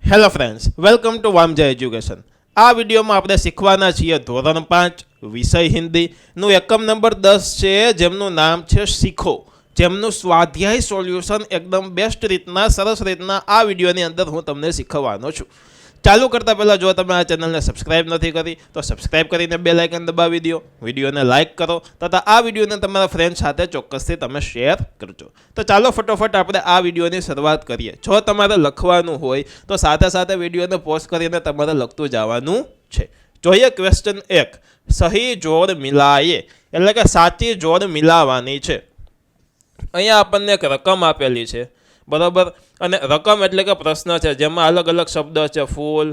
Hello friends, welcome to Vamja education. આ વિડીયોમાં આપણે શીખવાના છીએ ધોરણ 5 વિષય હિન્દીનું એકમ નંબર 10 છે, જેમનું નામ છે શીખો, જેમનું સ્વાધ્યાય સોલ્યુશન એકદમ બેસ્ટ રીતના સરસ રીતના આ વિડીયોની અંદર હું તમને શીખવવાનો છું. ચાલુ કરતાં પહેલાં જો તમે આ ચેનલને સબસ્ક્રાઇબ નથી કરી તો સબસ્ક્રાઇબ કરીને બેલ આઇકન દબાવી દો, વિડીયોને લાઇક કરો તથા આ વિડીયોને તમારા ફ્રેન્ડ સાથે ચોક્કસથી તમે શેર કરજો. તો ચાલો ફટોફટ આપણે આ વિડીયોની શરૂઆત કરીએ. જો તમારે લખવાનું હોય તો સાથે સાથે વિડીયોને પોઝ કરીને તમારે લખતું જવાનું છે. જોઈએ ક્વેશ્ચન 1, સહી જોડ મિલાઈએ એટલે કે સાચી જોડ મિલાવવાની છે. અહીંયા આપણને એક રકમ આપેલી છે, બરાબર, અને રકમ એટલે કે પ્રશ્ન છે જેમાં અલગ અલગ શબ્દ છે: ફૂલ,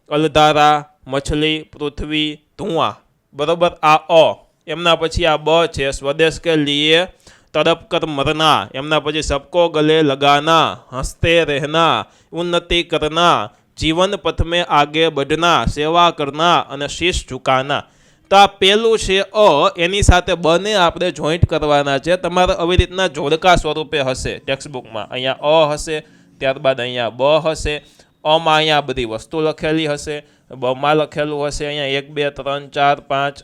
અલધારા, મછલી, પૃથ્વી, ધુઆં, બરાબર. આ અ, એમના પછી આ બ છે સ્વદેશ કે લીએ તડપ કર મરના, એમના પછી સબકો ગલે લગાના, હંસતે રહેના, ઉન્નતિ કરના, જીવન પથ में आगे बढ़ना, सेवा करना અને શીશ ઝુકાના. તો આ પહેલું છે અ, એની સાથે બને આપણે જોઈન્ટ કરવાના છે. તમારે આવી રીતના જોડકા સ્વરૂપે હશે ટેક્સ્ટબુકમાં. અહીંયા અ હશે, ત્યારબાદ અહીંયા બ હશે, અમાં અહીંયા બધી વસ્તુ લખેલી હશે, બમાં લખેલું હશે અહીંયા 1 2 3 4 5,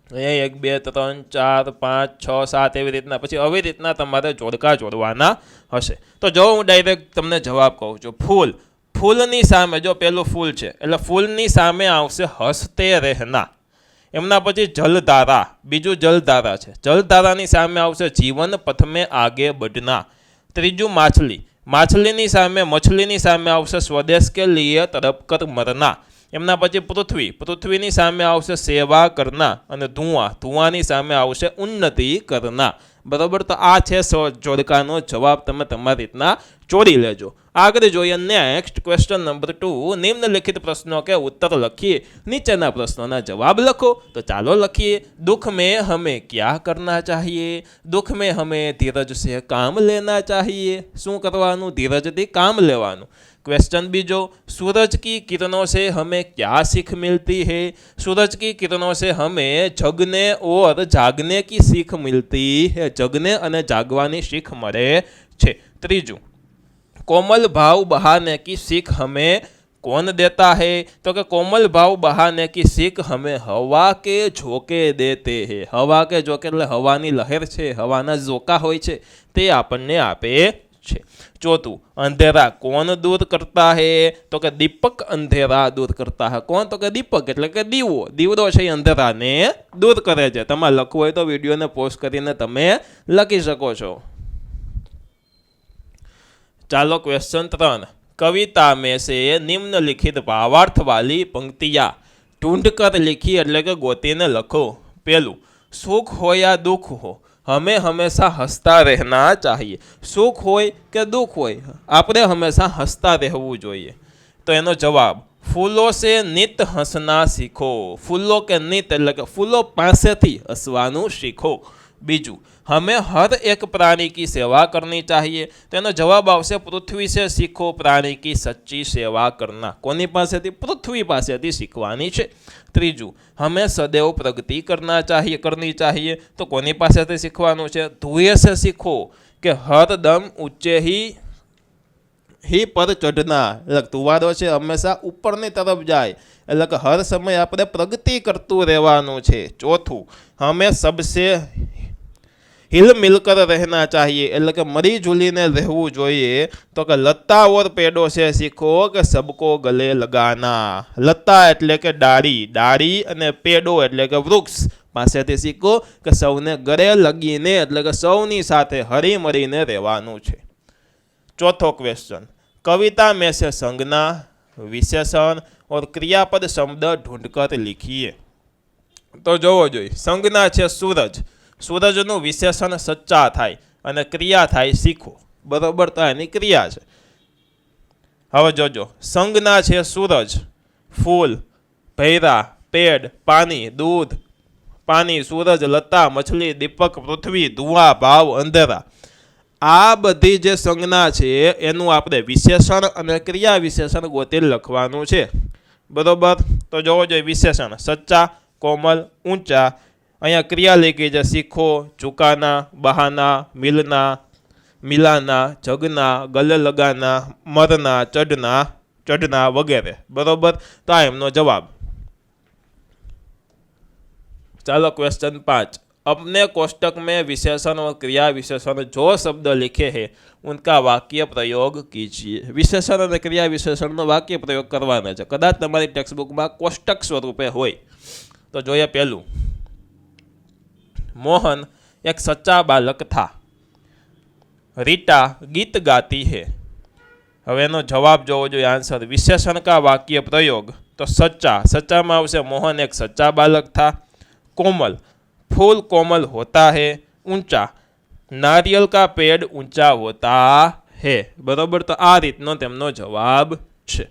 અહીંયા 1 2 3 4 5 6 7 એવી રીતના. પછી આવી રીતના તમારે જોડકા જોડવાના હશે. તો જો હું ડાયરેક્ટ તમને જવાબ કહું છું. ફૂલ, ફૂલની સામે જો પેલું ફૂલ છે એટલે ફૂલની સામે આવશે હસતે રહેના. એમના પછી જલધારા, બીજું જલધારા છે, જલધારાની સામે આવશે જીવન પથ में आगे बढ़ना. ત્રીજું માછલી, માછલીની સામે મછલીની સામે આવશે સ્વદેશ કે લીએ તડપ કર મરના. એમના પછી પૃથ્વી, પૃથ્વીની સામે આવશે સેવા કરના. અને ધુઆં, ધુઆંની સામે આવશે ઉન્નતિ કરના. બરાબર. તો આ છે જોડકાનો જવાબ. તમે તમારી રીતના જોડી લેજો. આગળ જોઈએ નેક્સ્ટ ક્વેશ્ચન નંબર 2, નિમ્નલિખિત પ્રશ્નો કે ઉત્તર લખીએ, નીચેના પ્રશ્નોના જવાબ લખો. તો ચાલો લખીએ. दुख में हमें क्या करना चाहिए? दुख में हमें धीरज से काम लेना चाहिए. શું કરવાનું? ધીરજથી કામ લેવાનું. क्वेश्चन बीजो, सूरज की किरणों से हमें क्या सीख मिलती है? सूरज की किरणों से हमें जगने और जागने की सीख मिलती है. जगने અને જાગવાની શીખ મળે છે. ત્રીજું, कोमल भाव बहाने की सीख हमें कौन देता है? तो कि कोमल भाव बहाने की सीख हमें हवा के झोंके देते हैं. हवा के झोंके એટલે હવાની લહેર છે, હવાના ઝોકા હોય છે તે આપણને આપે છે. ચોથું, અંધેરા કોણ દૂર કરતા હૈ? તો કે દીપક અંધેરા દૂર કરતા હૈ. કોણ? તો કે દીપક એટલે કે દીવો, દીવડો છે એ અંધેરાને દૂર કરે છે. તમારે લખવું હોય તો વિડીયોને પોઝ કરીને તમે લખી શકો છો. ચાલો क्वेश्चन 3, कविता में से निम्नलिखित भावार्थ वाली पंक्तियाँ ढूंढ कर लिखी એટલે કે ગોતીને લખો. પહેલું, સુખ हो या दुख हो हमें हमेशा हंसता रहना चाहिए. સુખ હોય કે દુઃખ હોય આપણે હંમેશા હસતા રહેવું જોઈએ. તો એનો જવાબ, ફૂલો સે નિત હસના શીખો. ફૂલો કે નિત એટલે કે ફૂલો પાસેથી હસવાનું શીખો. બીજું, हमें हर एक प्राणी की सेवा करनी चाहिए. તેનો જવાબ આવશે પૃથ્વી સે શીખો પ્રાણી की सच्ची सेवा करना. કોની પાસેથી? પૃથ્વી પાસેથી શીખવાની છે. ત્રીજું, हमें सदैव प्रगति करनी चाहिए. તો કોની પાસેથી શીખવાનું છે? ધુએ સે શીખો કે હરદમ ઊંચે ही पर चढ़ना. એટલે તુવારો છે હંમેશા ઉપરની તરફ જાય એટલે કે હર સમય આપણે પ્રગતિ કરતું રહેવાનું છે. ચોથું, हमें सबसे हिल मिलकर रहना चाहिए એટલે કે મળી ઝૂલીને રહેવું જોઈએ. તો કે લતા ઓર પેડો છે શીખો કે સબકો ગલે લગાના. લતા એટલે કે ડાળી, ડાળી અને પેડો એટલે કે વૃક્ષ પાસેથી શીખો કે સૌને ગળે લગીને એટલે કે સૌની સાથે હળી મળીને રહેવાનું છે. ચોથો ક્વેશ્ચન, कविता में से संज्ञा, विशेषण और क्रियापद शब्द ढूंढकर लिखिए. તો જોવો જોઈએ. સંજ્ઞા છે સૂરજ, સૂરજનું વિશેષણ સચ્ચા થાય અને ક્રિયા થાય શીખો. બરાબર. તો એની ક્રિયા છે. હવે જોજો, સંજ્ઞા છે સૂરજ, ફૂલ, ભૈરા, પેડ, પાણી, દૂધ, પાણી, સૂરજ, લતા, મછલી, દીપક, પૃથ્વી, ધુઆ, ભાવ, અંધેરા. આ બધી જે સંજ્ઞા છે એનું આપણે વિશેષણ અને ક્રિયા વિશેષણ ગોતી લખવાનું છે. બરાબર. તો જોવો જોઈએ. વિશેષણ સચ્ચા, કોમલ, ઊંચા. અહીંયા ક્રિયા લીખી છે શીખો, ઝુકાના, બહાના, મિલના, મિલાના, જગના, ગલે લગાના, મરના, ચઢના, ચઢના વગેરે. બરોબર, તો આ એમનો જવાબ. चलो क्वेश्चन 5. अपने कोष्टक में विशेषण और क्रिया विशेषण जो शब्द लिखे हैं उनका वाक्य प्रयोग कीजिए. विशेषण और क्रिया विशेषण वाक्य प्रयोग करवाना है. कदाच तमारी टेक्स्टबुक में कोष्टक स्वरूपे होय तो जो पहलू, मोहन एक सच्चा बालक था. रीटा गीत गाती है. હવે એનો જવાબ જોવો જોઈએ આન્સર. વિશેષણ કા વાક્ય પ્રયોગ તો સચ્ચા. સચ્ચામાં આવશે મોહન એક સચ્ચા બાલક था. कोमल फूल कोमल होता है. ऊंचा नारियल का पेड़ ऊंचा होता है. बराबर, तो आ રીતનો તેમનો જવાબ છે.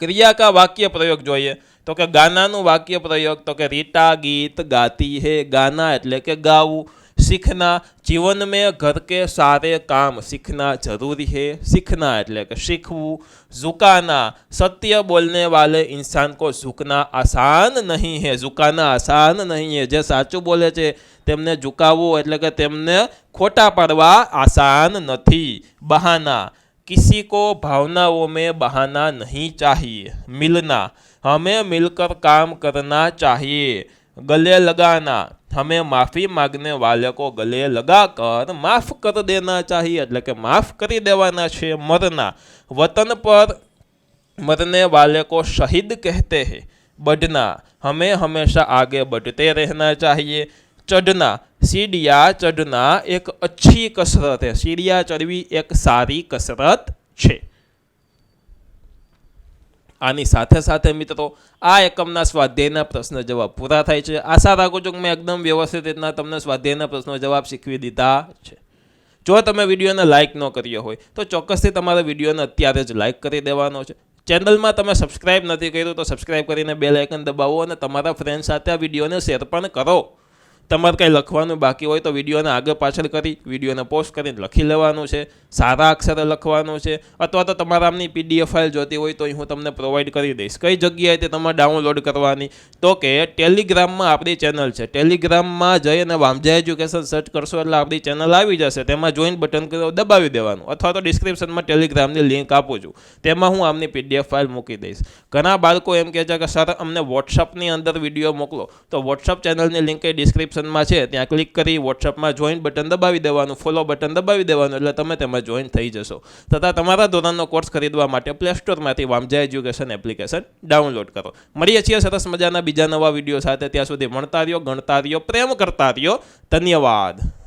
ક્રિયા કા વાક્ય પ્રયોગ જોઈએ તો કે ગાનાનું વાક્ય પ્રયોગ તો કે રીટા ગીત ગાતી है. गाना એટલે કે ગાવું. सीखना जीवन में घर के सारे काम सीखना जरूरी है. सीखना એટલે કે શીખવું. झुकाना सत्य बोलने वाले इंसान को झुकना आसान नहीं है. झुकाना आसान नहीं है. જે સાચું બોલે છે તેમને ઝુકાવવું એટલે કે તેમને ખોટા પાડવા આસાન નથી. બહાના किसी को भावनाओं में बहाना नहीं चाहिए. मिलना हमें मिलकर काम करना चाहिए. गले लगाना हमें माफ़ी मांगने वाले को गले लगाकर माफ़ कर देना चाहिए એટલે કે માફ કરી દેવાના છે. मरना वतन पर मरने वाले को शहीद कहते हैं. बढ़ना हमें हमेशा आगे बढ़ते रहना चाहिए. चढ़ना सीढ़ियाँ चढ़ना एक अच्छी कसरत है. सीढ़ियाँ चढ़वी एक सारी कसरत છે. આની સાથે સાથે મિત્રો આ એકમના સ્વાધ્યાયના પ્રશ્ન જવાબ પૂરા થાય છે. આશા રાખું છું કે મેં એકદમ વ્યવસ્થિત રીતના તમને સ્વાધ્યાયના પ્રશ્નો જવાબ શીખવી દીધા છે. જો તમે વિડીયોને લાઇક ન કર્યો હોય તો ચોક્કસથી તમારે વિડીયોને અત્યારે જ લાઇક કરી દેવાનો છે. ચેનલમાં તમે સબસ્ક્રાઇબ નથી કર્યું તો સબસ્ક્રાઇબ કરીને બેલ આઇકન દબાવો અને તમારા ફ્રેન્ડ સાથે આ વિડીયોને શેર પણ કરો. તમારે કંઈ લખવાનું બાકી હોય તો વિડીયોને આગળ પાછળ કરી વિડીયોને પોસ્ટ કરીને લખી લેવાનું છે. સારા અક્ષરે લખવાનું છે. અથવા તો તમારા આમની PDF ફાઇલ જોતી હોય તો હું તમને પ્રોવાઈડ કરી દઈશ. કઈ જગ્યાએ તે તમારે ડાઉનલોડ કરવાની તો કે ટેલિગ્રામમાં આપણી ચેનલ છે. ટેલિગ્રામમાં જઈ અને વામજા એજ્યુકેશન સર્ચ કરશો એટલે આપણી ચેનલ આવી જશે. તેમાં જોઈન બટન દબાવી દેવાનું. અથવા તો ડિસ્ક્રિપ્શનમાં ટેલિગ્રામની લિંક આપું છું. તેમાં હું આમની PDF ફાઇલ મૂકી દઈશ. ઘણા બાળકો એમ કહે છે કે સર અમને વોટ્સઅપની અંદર વિડીયો મોકલો, તો વોટ્સઅપ ચેનલની લિંક એ ડિસ્ક્રિપ્શનમાં છે. ત્યાં ક્લિક કરી વોટ્સઅપમાં જોઈન બટન દબાવી દેવાનું, ફોલો બટન દબાવી દેવાનું એટલે તમે તેમાં જોઈન થઈ જશો. તથા તમારા ધોરણનો કોર્સ ખરીદવા માટે પ્લે સ્ટોરમાંથી વામજા એજ્યુકેશન એપ્લિકેશન ડાઉનલોડ કરો. મળીએ છીએ સરસ મજાના બીજા નવા વિડીયો સાથે. ત્યાં સુધી ભણતા રહ્યો, ગણતા રહ્યો, પ્રેમ કરતા રહ્યો. ધન્યવાદ.